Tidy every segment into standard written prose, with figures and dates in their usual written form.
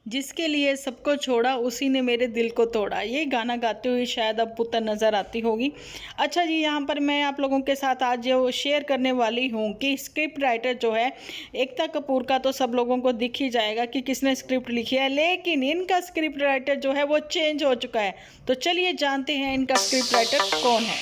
जिसके लिए सबको छोड़ा उसी ने मेरे दिल को तोड़ा। ये गाना गाते हुए शायद अब पुतन नज़र आती होगी। अच्छा जी, यहाँ पर मैं आप लोगों के साथ आज जो शेयर करने वाली हूँ कि स्क्रिप्ट राइटर जो है एकता कपूर का तो सब लोगों को दिख ही जाएगा कि किसने स्क्रिप्ट लिखी है, लेकिन इनका स्क्रिप्ट राइटर जो है वो चेंज हो चुका है। तो चलिए जानते हैं इनका स्क्रिप्ट राइटर कौन है।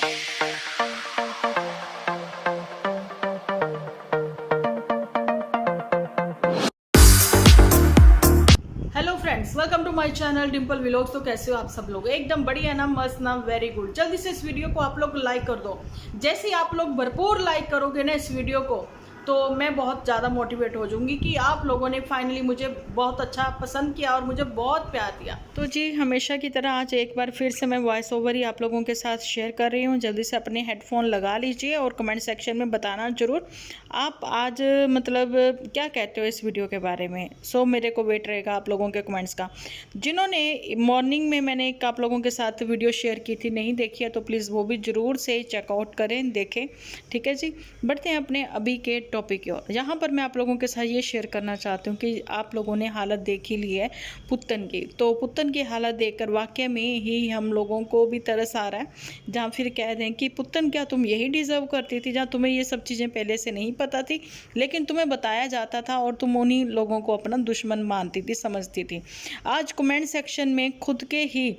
Hello friends, welcome to my channel Dimple vlogs. तो कैसे हो आप सब लोग? एकदम बढ़िया ना, मस्त ना, वेरी गुड। जल्दी से इस वीडियो को आप लोग लाइक कर दो। जैसे ही आप लोग भरपूर लाइक करोगे ना इस वीडियो को, तो मैं बहुत ज़्यादा मोटिवेट हो जाऊंगी कि आप लोगों ने फाइनली मुझे बहुत अच्छा पसंद किया और मुझे बहुत प्यार दिया। तो जी, हमेशा की तरह आज एक बार फिर से मैं वॉइस ओवर ही आप लोगों के साथ शेयर कर रही हूँ। जल्दी से अपने हेडफोन लगा लीजिए और कमेंट सेक्शन में बताना ज़रूर आप आज मतलब क्या कहते हो इस वीडियो के बारे में। सो मेरे को वेट रहेगा आप लोगों के कमेंट्स का। जिन्होंने मॉर्निंग में मैंने एक आप लोगों के साथ वीडियो शेयर की थी, नहीं देखी है तो प्लीज़ वो भी ज़रूर से चेकआउट करें, देखें। ठीक है जी, बढ़ते हैं अपने अभी के टॉपिक की ओर। यहाँ पर मैं आप लोगों के साथ ये शेयर करना चाहती हूँ कि आप लोगों ने हालत देख ही ली है पुत्तन की। तो पुत्तन की हालत देखकर वाकई में ही हम लोगों को भी तरस आ रहा है, जहाँ फिर कह दें कि पुत्तन क्या तुम यही डिज़र्व करती थी, जहाँ तुम्हें ये सब चीज़ें पहले से नहीं पता थी लेकिन तुम्हें बताया जाता था और तुम उन्हीं लोगों को अपना दुश्मन मानती थी, समझती थी। आज कमेंट सेक्शन में खुद के ही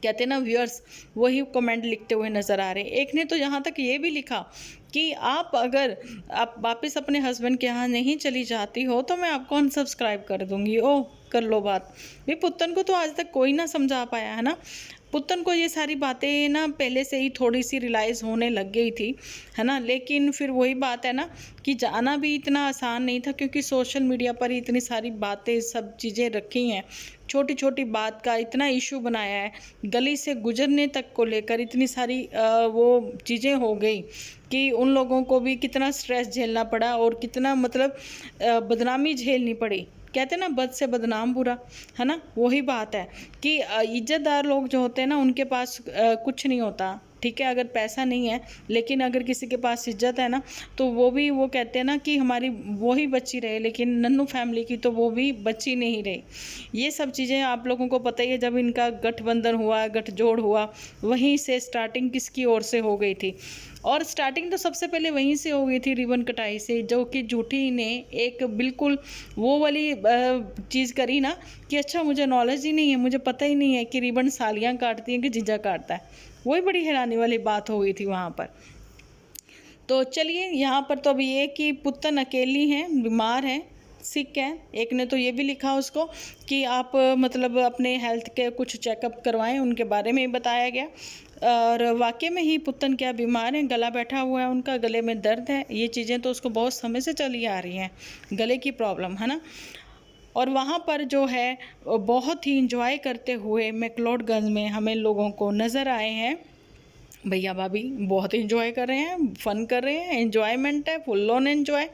कहते ना व्यूअर्स वही कमेंट लिखते हुए नज़र आ रहे हैं। एक ने तो यहाँ तक ये भी लिखा कि आप अगर आप वापस अपने हस्बैंड के यहाँ नहीं चली जाती हो तो मैं आपको अनसब्सक्राइब कर दूंगी। ओह, कर लो बात। भाई पुत्तन को तो आज तक कोई ना समझा पाया है ना। पुत्तन को ये सारी बातें ना पहले से ही थोड़ी सी रियलाइज़ होने लग गई थी, है ना। लेकिन फिर वही बात है ना कि जाना भी इतना आसान नहीं था, क्योंकि सोशल मीडिया पर इतनी सारी बातें सब चीज़ें रखी हैं। छोटी छोटी बात का इतना इशू बनाया है, गली से गुजरने तक को लेकर इतनी सारी वो चीज़ें हो गई कि उन लोगों को भी कितना स्ट्रेस झेलना पड़ा और कितना मतलब बदनामी झेलनी पड़ी। कहते हैं ना, बद से बदनाम बुरा, है ना। वही बात है कि इज्जतदार लोग जो होते हैं ना उनके पास कुछ नहीं होता। ठीक है, अगर पैसा नहीं है लेकिन अगर किसी के पास इज्जत है ना तो वो कहते हैं ना कि हमारी वो ही बची रहे, लेकिन नन्नू फैमिली की तो वो भी बची नहीं रही। ये सब चीज़ें आप लोगों को पता ही है। जब इनका गठबंधन हुआ, गठजोड़ हुआ, वहीं से स्टार्टिंग किसकी ओर से हो गई थी, और स्टार्टिंग तो सबसे पहले वहीं से हो गई थी, रिबन कटाई से, जो कि झूठी ने एक बिल्कुल वो वाली चीज़ करी ना कि अच्छा मुझे नॉलेज ही नहीं है, मुझे पता ही नहीं है कि रिबन सालियाँ काटती हैं कि जीजा काटता है। वही बड़ी हैरानी वाली बात हो गई थी वहाँ पर। तो चलिए, यहाँ पर तो अभी ये कि पुत्तन अकेली हैं, बीमार हैं, सिक है। एक ने तो ये भी लिखा उसको कि आप मतलब अपने हेल्थ के कुछ चेकअप करवाएं, उनके बारे में ही बताया गया। और वाकई में ही पुत्तन क्या बीमार हैं, गला बैठा हुआ है उनका, गले में दर्द है। ये चीज़ें तो उसको बहुत समय से चली आ रही हैं, गले की प्रॉब्लम, है ना। और वहाँ पर जो है बहुत ही इंजॉय करते हुए मैक्लोडगंज में हमें लोगों को नज़र आए हैं। भैया भाभी बहुत इंजॉय कर रहे हैं, फन कर रहे हैं, एंजॉयमेंट है, फुल ऑन एंजॉय।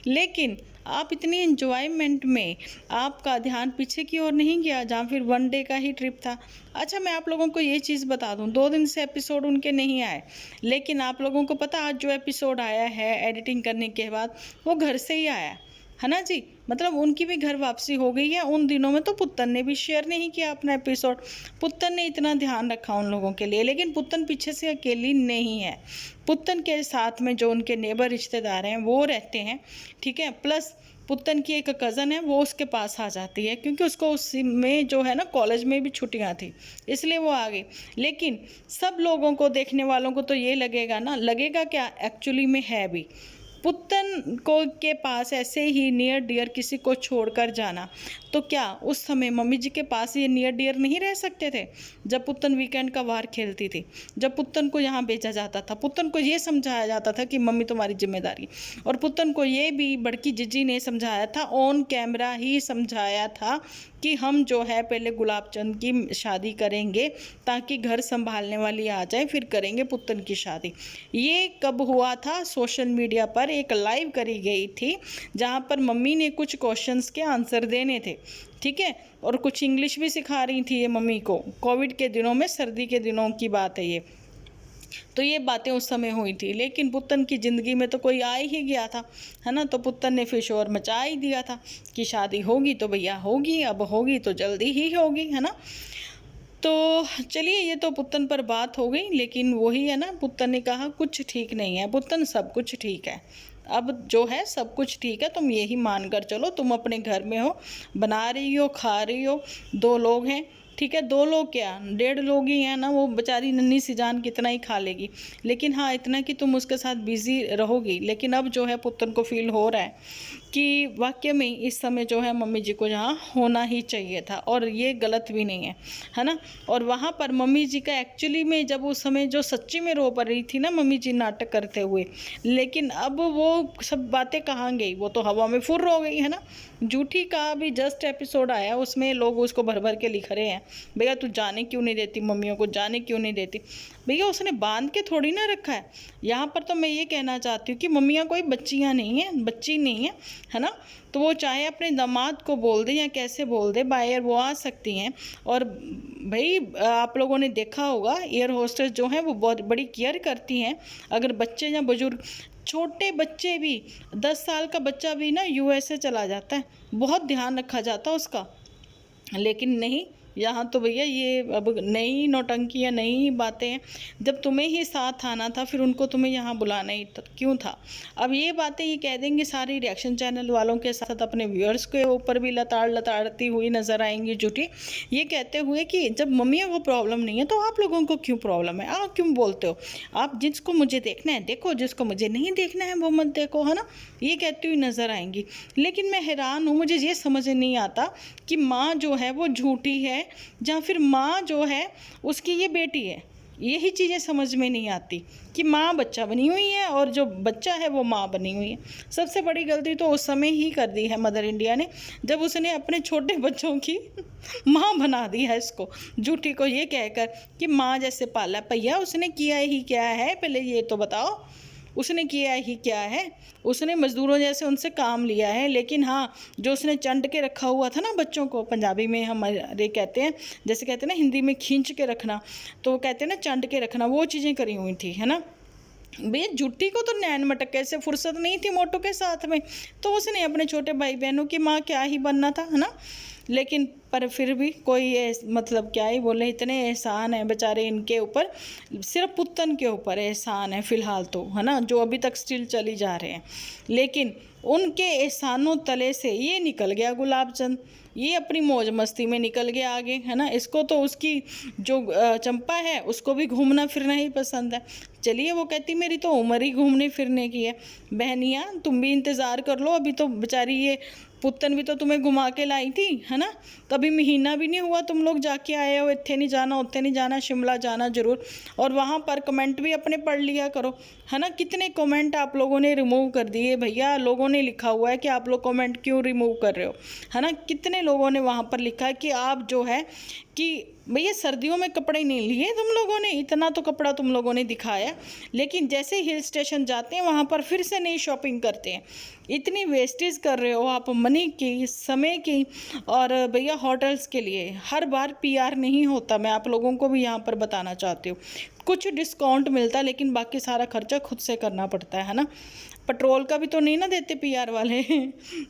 लेकिन आप इतनी एंजॉयमेंट में आपका ध्यान पीछे की ओर नहीं गया, जहाँ फिर वन डे का ही ट्रिप था। अच्छा, मैं आप लोगों को ये चीज़ बता दूँ, 2 दिन से एपिसोड उनके नहीं आए, लेकिन आप लोगों को पता आज जो एपिसोड आया है एडिटिंग करने के बाद, वो घर से ही आया है ना जी। मतलब उनकी भी घर वापसी हो गई है। उन दिनों में तो पुत्तन ने भी शेयर नहीं किया अपना एपिसोड, पुत्तन ने इतना ध्यान रखा उन लोगों के लिए। लेकिन पुत्तन पीछे से अकेली नहीं है, पुत्तन के साथ में जो उनके नेबर रिश्तेदार हैं वो रहते हैं, ठीक है। प्लस पुत्तन की एक कज़न है, वो उसके पास आ जाती है, क्योंकि उसको उस में जो है ना कॉलेज में भी छुट्टियां थी, इसलिए वो आ गई। लेकिन सब लोगों को, देखने वालों को तो ये लगेगा ना, लगेगा क्या एक्चुअली में है भी पुत्तन को के पास ऐसे ही नियर डियर किसी को छोड़कर जाना, तो क्या उस समय मम्मी जी के पास ये नियर डियर नहीं रह सकते थे? जब पुत्तन वीकेंड का वार खेलती थी, जब पुत्तन को यहाँ भेजा जाता था, पुत्तन को ये समझाया जाता था कि मम्मी तुम्हारी जिम्मेदारी, और पुत्तन को ये भी बड़की जिजी ने समझाया था, ऑन कैमरा ही समझाया था कि हम जो है पहले गुलाब चंद की शादी करेंगे ताकि घर संभालने वाली आ जाए, फिर करेंगे पुत्तन की शादी। ये कब हुआ था? सोशल मीडिया पर एक लाइव करी गई थी, जहाँ पर मम्मी ने कुछ क्वेश्चंस के आंसर देने थे, ठीक है, और कुछ इंग्लिश भी सिखा रही थी ये मम्मी को। कोविड के दिनों में, सर्दी के दिनों की बात है ये। तो ये बातें उस समय हुई थी। लेकिन पुत्तन की ज़िंदगी में तो कोई आ ही गया था, है ना। तो पुत्तन ने फिर शोर मचा ही दिया था कि शादी होगी तो भैया होगी, अब होगी तो जल्दी ही होगी, है ना। तो चलिए, ये तो पुत्तन पर बात हो गई। लेकिन वही है ना, पुत्तन ने कहा कुछ ठीक नहीं है पुत्तन, सब कुछ ठीक है, अब जो है सब कुछ ठीक है, तुम यही मान कर चलो, तुम अपने घर में हो, बना रही हो, खा रही हो, 2 लोग हैं, ठीक है, 2 लोग क्या 1.5 लोग ही हैं ना, वो बेचारी नन्ही सी जान कितना ही खा लेगी। लेकिन हाँ, इतना कि तुम उसके साथ बिजी रहोगी। लेकिन अब जो है पुत्तन को फील हो रहा है कि वाकई में इस समय जो है मम्मी जी को यहाँ होना ही चाहिए था, और ये गलत भी नहीं है ना। और वहाँ पर मम्मी जी का एक्चुअली में जब उस समय जो सच्ची में रो पड़ रही थी ना मम्मी जी नाटक करते हुए, लेकिन अब वो सब बातें कहाँ गई, वो तो हवा में फुर्र हो गई, है ना। झूठी का भी जस्ट एपिसोड आया, उसमें लोग उसको भर भर के लिख रहे हैं, भैया तू जाने क्यों नहीं देती मम्मियों को, जाने क्यों नहीं देती। भैया उसने बांध के थोड़ी ना रखा है। यहाँ पर तो मैं ये कहना चाहती हूँ कि मम्मियाँ कोई बच्चियाँ नहीं हैं, बच्ची नहीं है ना। तो वो चाहे अपने दामाद को बोल दे या कैसे बोल दे, बाहर वो आ सकती हैं। और भाई आप लोगों ने देखा होगा एयर होस्टेस जो हैं वो बहुत बड़ी केयर करती हैं। अगर बच्चे या बुजुर्ग, छोटे बच्चे भी, 10 साल का बच्चा भी ना यूएसए चला जाता है, बहुत ध्यान रखा जाता है उसका। लेकिन नहीं, यहाँ तो भैया ये अब नई नौटंकी नई बातें हैं। जब तुम्हें ही साथ आना था फिर उनको तुम्हें यहाँ बुलाना ही क्यों था। अब ये बातें ये कह देंगे सारी रिएक्शन चैनल वालों के साथ अपने व्यूअर्स के ऊपर भी लताड़ती हुई नज़र आएंगी झूठी, ये कहते हुए कि जब मम्मियों को प्रॉब्लम नहीं है तो आप लोगों को क्यों प्रॉब्लम है, आप क्यों बोलते हो, आप जिसको मुझे देखना है देखो, जिसको मुझे नहीं देखना है वो मत देखो, है ना। ये कहती हुई नज़र आएंगी। लेकिन मैं हैरान हूँ, मुझे ये समझ नहीं आता कि माँ जो है वो झूठी है या फिर माँ जो है उसकी ये बेटी है। यही चीज़ें समझ में नहीं आती कि माँ बच्चा बनी हुई है और जो बच्चा है वो माँ बनी हुई है। सबसे बड़ी गलती तो उस समय ही कर दी है मदर इंडिया ने, जब उसने अपने छोटे बच्चों की माँ बना दी है इसको, झूठी को, ये कहकर कि माँ जैसे पाला। भैया उसने किया ही क्या है, पहले ये तो बताओ, उसने किया ही क्या है। उसने मज़दूरों जैसे उनसे काम लिया है। लेकिन हाँ, जो उसने चंड के रखा हुआ था ना बच्चों को, पंजाबी में हमारे कहते हैं, जैसे कहते हैं ना हिंदी में खींच के रखना, तो वो कहते हैं ना चंड के रखना, वो चीज़ें करी हुई थी, है ना। भैया झुट्टी को तो नैन मटके से फुर्सत नहीं थी मोटो के साथ में, तो उसने अपने छोटे भाई बहनों की माँ क्या ही बनना था, है ना। लेकिन पर फिर भी कोई मतलब क्या ही बोले, इतने एहसान है बेचारे इनके ऊपर, सिर्फ पुत्तन के ऊपर एहसान है फ़िलहाल तो, है ना, जो अभी तक स्टिल चली जा रहे हैं। लेकिन उनके एहसानों तले से ये निकल गया गुलाब चंद, ये अपनी मौज मस्ती में निकल गया आगे, है ना। इसको तो उसकी जो चंपा है उसको भी घूमना फिरना ही पसंद है। चलिए, वो कहती मेरी तो उम्र ही घूमने फिरने की है। बहनियाँ तुम भी इंतज़ार कर लो, अभी तो बेचारी ये पुत्तन भी तो तुम्हें घुमा के लाई थी, है ना। कभी महीना भी नहीं हुआ तुम लोग जाके आए हो, इत्थे नहीं जाना उत्थे नहीं जाना, शिमला जाना ज़रूर। और वहाँ पर कमेंट भी अपने पढ़ लिया करो, है ना। कितने कमेंट आप लोगों ने रिमूव कर दिए भैया, लोगों ने लिखा हुआ है कि आप लोग कमेंट क्यों रिमूव कर रहे हो, है ना। कितने लोगों ने वहाँ पर लिखा है कि आप जो है कि भैया सर्दियों में कपड़े नहीं लिए तुम लोगों ने, इतना तो कपड़ा तुम लोगों ने दिखाया, लेकिन जैसे हिल स्टेशन जाते हैं वहाँ पर फिर से नई शॉपिंग करते हैं। इतनी वेस्टेज कर रहे हो आप मनी की, समय की, और भैया होटल्स के लिए हर बार पीआर नहीं होता। मैं आप लोगों को भी यहाँ पर बताना चाहती हूँ, कुछ डिस्काउंट मिलता है लेकिन बाकी सारा खर्चा खुद से करना पड़ता है ना। पेट्रोल का भी तो नहीं ना देते पीआर वाले।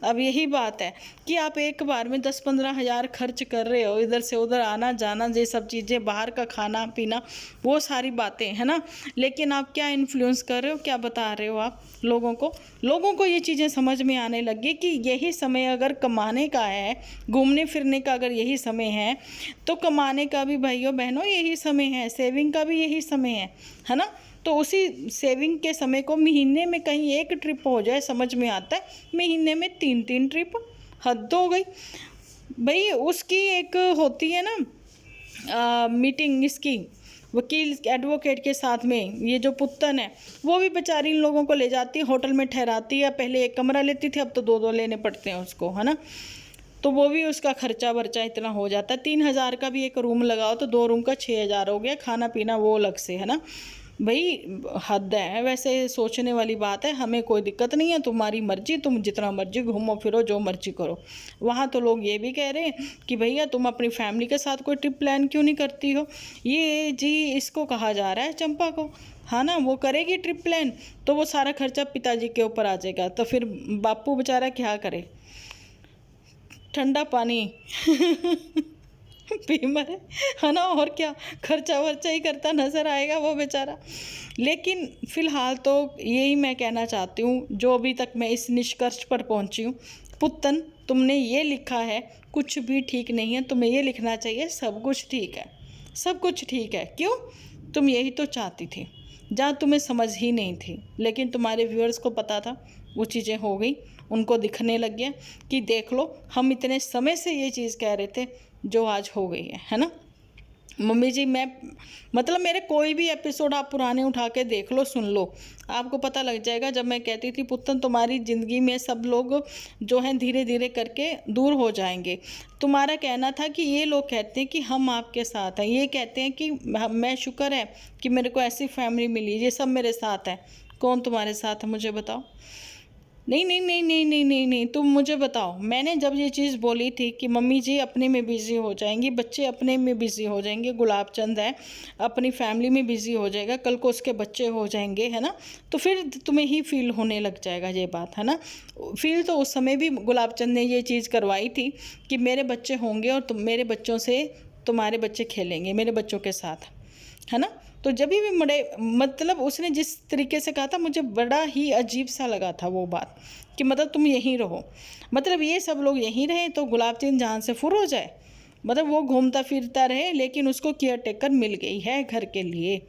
अब यही बात है कि आप एक बार में 10-15 हज़ार खर्च कर रहे हो, इधर से उधर आना जाना, ये सब चीज़ें, बाहर का खाना पीना, वो सारी बातें, है ना। लेकिन आप क्या इन्फ्लुएंस कर रहे हो, क्या बता रहे हो आप लोगों को ये चीज़ें समझ में आने लगी कि यही समय अगर कमाने का है, घूमने फिरने का अगर यही समय है, तो कमाने का भी भाइयों बहनों यही समय है, सेविंग का भी यही समय है ना। तो उसी सेविंग के समय को महीने में कहीं एक ट्रिप हो जाए, समझ में आता है, महीने में 3-3 ट्रिप हद हो गई भाई। उसकी एक होती है ना मीटिंग, इसकी वकील एडवोकेट के साथ में, ये जो पुत्तन है वो भी बेचारी इन लोगों को ले जाती है, होटल में ठहराती है। पहले एक कमरा लेती थी, अब तो 2-2 लेने पड़ते हैं उसको, है ना। तो वो भी उसका खर्चा वर्चा इतना हो जाता है। 3,000 का भी एक रूम लगाओ तो 2 रूम का 6,000 हो गया, खाना पीना वो अलग से, है ना। भाई हद है, वैसे सोचने वाली बात है। हमें कोई दिक्कत नहीं है, तुम्हारी मर्जी, तुम जितना मर्जी घूमो फिरो, जो मर्जी करो। वहाँ तो लोग ये भी कह रहे हैं कि भैया तुम अपनी फैमिली के साथ कोई ट्रिप प्लान क्यों नहीं करती हो। ये जी इसको कहा जा रहा है चंपा को, हाँ ना। वो करेगी ट्रिप प्लान तो वो सारा खर्चा पिताजी के ऊपर आ जाएगा, तो फिर बापू बेचारा क्या करे, ठंडा पानी पी मरे, है ना। और क्या, खर्चा वर्चा ही करता नज़र आएगा वो बेचारा। लेकिन फ़िलहाल तो यही मैं कहना चाहती हूँ, जो अभी तक मैं इस निष्कर्ष पर पहुँची हूँ, पुत्तन तुमने ये लिखा है कुछ भी ठीक नहीं है, तुम्हें ये लिखना चाहिए सब कुछ ठीक है, सब कुछ ठीक है। क्यों? तुम यही तो चाहती थी, जहाँ तुम्हें समझ ही नहीं थी। लेकिन तुम्हारे व्यूअर्स को पता था, वो चीज़ें हो गई, उनको दिखने लग गया कि देख लो हम इतने समय से ये चीज़ कह रहे थे जो आज हो गई है ना। मम्मी जी मैं मतलब मेरे कोई भी एपिसोड आप पुराने उठा के देख लो, सुन लो, आपको पता लग जाएगा। जब मैं कहती थी पुत्तन तुम्हारी ज़िंदगी में सब लोग जो हैं धीरे धीरे करके दूर हो जाएंगे, तुम्हारा कहना था कि ये लोग कहते हैं कि हम आपके साथ हैं, ये कहते हैं कि मैं शुक्र है कि मेरे को ऐसी फैमिली मिली, ये सब मेरे साथ है। कौन तुम्हारे साथ है मुझे बताओ। नहीं नहीं नहीं नहीं नहीं नहीं नहीं, तुम मुझे बताओ। मैंने जब ये चीज़ बोली थी कि मम्मी जी अपने में बिज़ी हो जाएंगी, बच्चे अपने में बिज़ी हो जाएंगे, गुलाब चंद है अपनी फैमिली में बिज़ी हो जाएगा, कल को उसके बच्चे हो जाएंगे, है ना, तो फिर तुम्हें ही फील होने लग जाएगा ये बात, है ना। फील तो उस समय भी गुलाब चंद ने ये चीज़ करवाई थी कि मेरे बच्चे होंगे और तुम मेरे बच्चों से तुम्हारे बच्चे खेलेंगे मेरे बच्चों के साथ, है ना। तो जब भी बड़े मतलब उसने जिस तरीके से कहा था, मुझे बड़ा ही अजीब सा लगा था वो बात कि मतलब तुम यहीं रहो, मतलब ये सब लोग यहीं रहें तो गुलाब चंद जान से फुर हो जाए। मतलब वो घूमता फिरता रहे, लेकिन उसको केयर टेकर मिल गई है घर के लिए,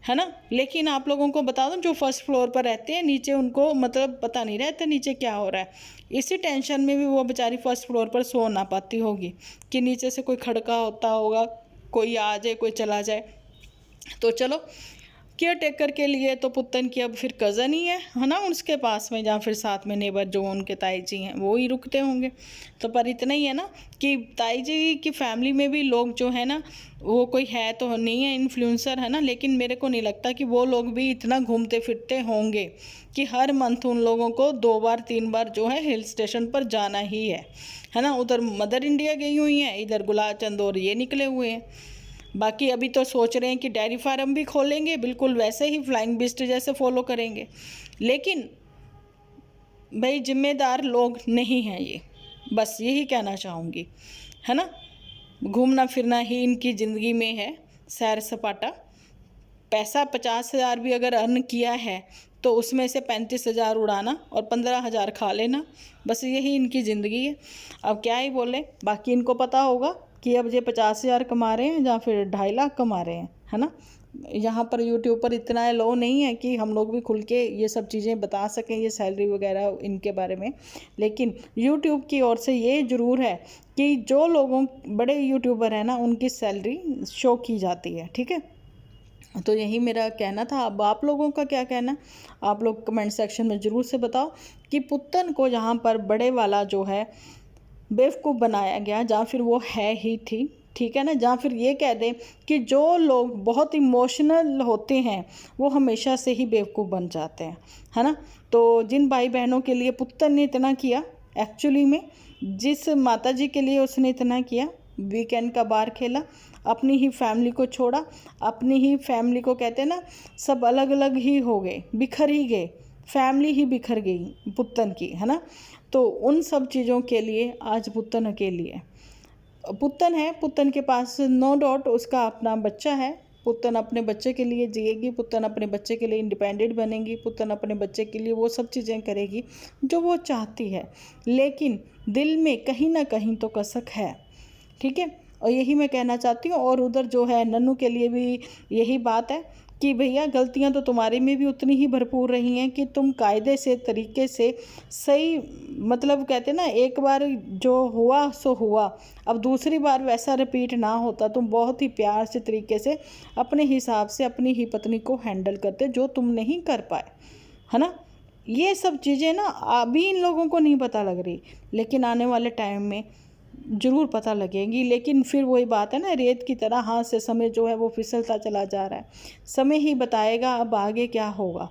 है ना। लेकिन आप लोगों को बता दूं, जो फर्स्ट फ्लोर पर रहते हैं, नीचे उनको मतलब पता नहीं रहता नीचे क्या हो रहा है। इसी टेंशन में भी वो बेचारी फर्स्ट फ्लोर पर सो ना पाती होगी कि नीचे से कोई खड़का होता होगा, कोई आ जाए कोई चला जाए। तो चलो, केयर टेकर के लिए तो पुत्तन की अब फिर कज़न ही है ना, उसके पास में, या फिर साथ में नेबर जो उनके ताई जी हैं वो ही रुकते होंगे। तो पर इतना ही है ना कि ताई जी की फैमिली में भी लोग जो है ना, वो कोई है तो नहीं है इन्फ्लुएंसर, है ना, लेकिन मेरे को नहीं लगता कि वो लोग भी इतना घूमते फिरते होंगे कि हर मंथ उन लोगों को 2 बार 3 बार जो है हिल स्टेशन पर जाना ही है ना। उधर मदर इंडिया गई हुई हैं, इधर गुलाब चंद और ये निकले हुए हैं। बाकी अभी तो सोच रहे हैं कि डेयरी फार्म भी खोलेंगे, बिल्कुल वैसे ही फ्लाइंग बिस्ट जैसे फॉलो करेंगे। लेकिन भाई जिम्मेदार लोग नहीं हैं ये, बस यही कहना चाहूँगी, है ना। घूमना फिरना ही इनकी ज़िंदगी में है, सैर सपाटा। पैसा 50,000 भी अगर अर्न किया है तो उसमें से 35,000 उड़ाना और 15,000 खा लेना, बस यही इनकी ज़िंदगी है। अब क्या ही बोले, बाकी इनको पता होगा कि अब ये 50,000 कमा रहे हैं या फिर 2.5 लाख कमा रहे हैं, है ना। यहाँ पर यूट्यूब पर इतना लो नहीं है कि हम लोग भी खुल के ये सब चीज़ें बता सकें, ये सैलरी वगैरह इनके बारे में। लेकिन यूट्यूब की ओर से ये ज़रूर है कि जो लोगों बड़े यूट्यूबर हैं ना, उनकी सैलरी शो की जाती है, ठीक है। तो यही मेरा कहना था। अब आप लोगों का क्या कहना, आप लोग कमेंट सेक्शन में ज़रूर से बताओ कि पुत्तन को यहाँ पर बड़े वाला जो है बेवकूफ़ बनाया गया, या फिर वो है ही थी, ठीक है ना। या फिर ये कह दें कि जो लोग बहुत इमोशनल होते हैं वो हमेशा से ही बेवकूफ़ बन जाते हैं, है ना। तो जिन भाई बहनों के लिए पुत्तन ने इतना किया, एक्चुअली में जिस माता जी के लिए उसने इतना किया, वीकेंड का बार खेला, अपनी ही फैमिली को छोड़ा, अपनी ही फैमिली को कहते हैं ना, सब अलग अलग ही हो गए, बिखर ही गए, फैमिली ही बिखर गई पुत्तन की, है ना। तो उन सब चीज़ों के लिए आज पुत्तन अकेली है। पुत्तन है, पुत्तन के पास नो डाउट उसका अपना बच्चा है, पुत्तन अपने बच्चे के लिए जिएगी, पुत्तन अपने बच्चे के लिए इंडिपेंडेंट बनेगी, पुत्तन अपने बच्चे के लिए वो सब चीज़ें करेगी जो वो चाहती है। लेकिन दिल में कहीं ना कहीं तो कसक है, ठीक है। और यही मैं कहना चाहती हूँ। और उधर जो है नन्नू के लिए भी यही बात है कि भैया गलतियाँ तो तुम्हारी में भी उतनी ही भरपूर रही हैं कि तुम कायदे से तरीके से सही, मतलब कहते हैं ना, एक बार जो हुआ सो हुआ, अब दूसरी बार वैसा रिपीट ना होता। तुम बहुत ही प्यार से तरीके से अपने हिसाब से अपनी ही पत्नी को हैंडल करते, जो तुम नहीं कर पाए, है ना। ये सब चीज़ें ना अभी इन लोगों को नहीं पता लग रही, लेकिन आने वाले टाइम में ज़रूर पता लगेगी। लेकिन फिर वही बात है ना, रेत की तरह हाथ से समय जो है वो फिसलता चला जा रहा है। समय ही बताएगा अब आगे क्या होगा।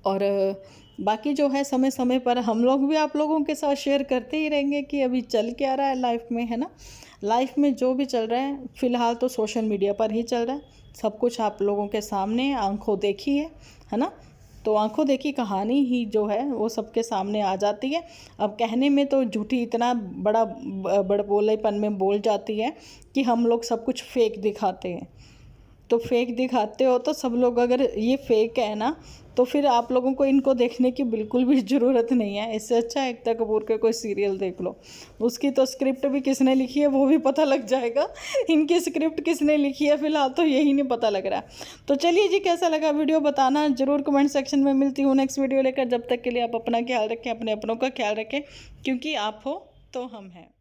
और बाकी जो है समय समय पर हम लोग भी आप लोगों के साथ शेयर करते ही रहेंगे कि अभी चल क्या रहा है लाइफ में, है ना। लाइफ में जो भी चल रहा है फ़िलहाल तो सोशल मीडिया पर ही चल रहा है। सब कुछ आप लोगों के सामने आंखों देखी है ना। तो आंखों देखी कहानी ही जो है वो सबके सामने आ जाती है। अब कहने में तो झूठी इतना बड़ा बड़बोलेपन में बोल जाती है कि हम लोग सब कुछ फेक दिखाते हैं। तो फेक दिखाते हो तो सब लोग, अगर ये फेक है ना, तो फिर आप लोगों को इनको देखने की बिल्कुल भी ज़रूरत नहीं है। इससे अच्छा एकता कपूर का कोई सीरियल देख लो। उसकी तो स्क्रिप्ट भी किसने लिखी है वो भी पता लग जाएगा। इनकी स्क्रिप्ट किसने लिखी है फ़िलहाल तो यही नहीं पता लग रहा। तो चलिए जी, कैसा लगा वीडियो बताना ज़रूर कमेंट सेक्शन में। मिलती हूँ नेक्स्ट वीडियो लेकर। जब तक के लिए आप अपना ख्याल रखें, अपने अपनों का ख्याल रखें, क्योंकि आप हो तो हम हैं।